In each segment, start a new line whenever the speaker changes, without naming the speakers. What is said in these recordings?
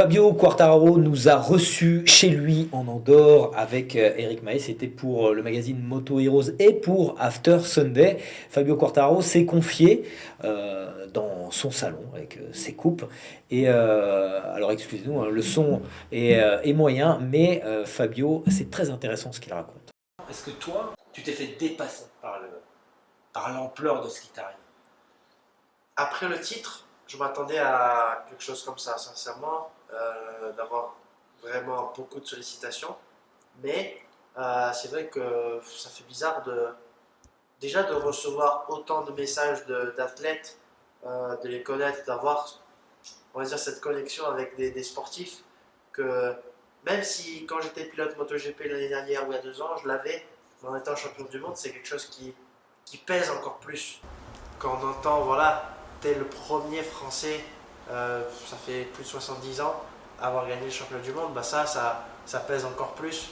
Fabio Quartararo nous a reçus chez lui en Andorre avec Eric Maé. C'était pour le magazine Moto Heroes et pour After Sunday. Fabio Quartararo s'est confié dans son salon avec ses coupes. Et alors excusez-nous, hein, le son est moyen, mais Fabio, c'est très intéressant ce qu'il raconte. Est-ce que toi, tu t'es fait dépasser par l'ampleur de ce qui t'arrive?
Après le titre, je m'attendais à quelque chose comme ça, sincèrement, d'avoir vraiment beaucoup de sollicitations. Mais c'est vrai que ça fait bizarre déjà de recevoir autant de messages d'athlètes, de les connaître, d'avoir, on va dire, cette connexion avec des sportifs que même si quand j'étais pilote MotoGP l'année dernière ou il y a 2 ans, je l'avais, en étant champion du monde, c'est quelque chose qui pèse encore plus quand on entend, voilà, t'es le premier Français, ça fait plus de 70 ans, à avoir gagné le championnat du monde, bah ça pèse encore plus.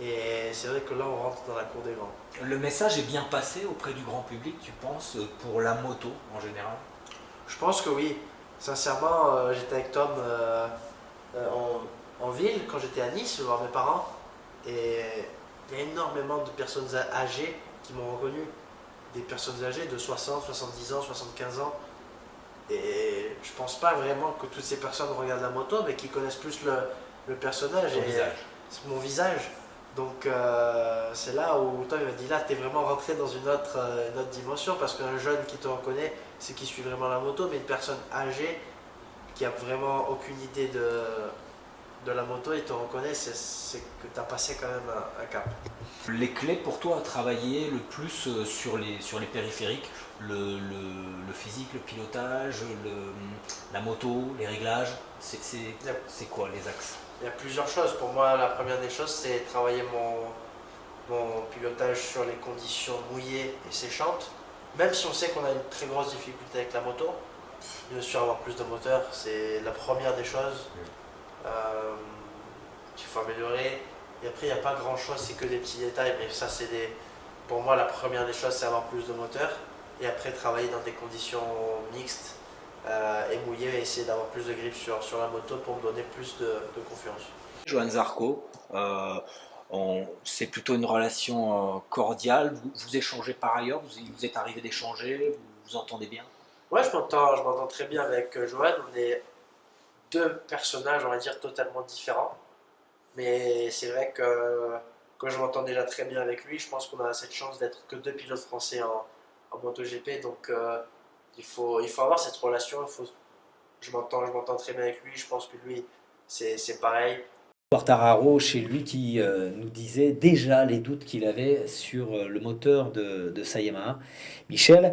Et c'est vrai que là, on rentre dans la cour des grands.
Le message est bien passé auprès du grand public, tu penses, pour la moto en général?
Je pense que oui. Sincèrement, j'étais avec Tom en ville quand j'étais à Nice, voir mes parents. Et il y a énormément de personnes âgées qui m'ont reconnu. Des personnes âgées de 60, 70 ans, 75 ans. Et je pense pas vraiment que toutes ces personnes regardent la moto, mais qui connaissent plus le personnage
Ton visage.
c'est mon visage. Donc c'est là où toi il m'a dit là t'es vraiment rentré dans une autre dimension parce qu'un jeune qui te reconnaît c'est qui suit vraiment la moto, mais une personne âgée qui a vraiment aucune idée de la moto et te reconnaît, c'est que tu as passé quand même un cap.
Les clés pour toi à travailler le plus sur les périphériques, le physique, le pilotage, la moto, les réglages, c'est quoi les axes?
Il y a plusieurs choses. Pour moi, la première des choses, c'est travailler mon pilotage sur les conditions mouillées et séchantes. Même si on sait qu'on a une très grosse difficulté avec la moto, bien sûr, avoir plus de moteur, c'est la première des choses qu'il faut améliorer. Et après, il n'y a pas grand chose, c'est que des petits détails, mais ça, pour moi, la première des choses, c'est avoir plus de moteur. Et après, travailler dans des conditions mixtes et mouillées et essayer d'avoir plus de grip sur la moto pour me donner plus de confiance.
Johan Zarco, c'est plutôt une relation cordiale, vous échangez par ailleurs, vous êtes arrivé d'échanger, vous vous entendez bien?
Ouais, je m'entends très bien avec Johan. On est deux personnages, on va dire, totalement différents. Mais c'est vrai que je m'entends déjà très bien avec lui. Je pense qu'on a cette chance d'être que deux pilotes français en MotoGP. Donc il faut avoir cette relation. Je m'entends très bien avec lui. Je pense que lui, c'est pareil.
Quartararo chez lui qui nous disait déjà les doutes qu'il avait sur le moteur de sa Yamaha. Michel,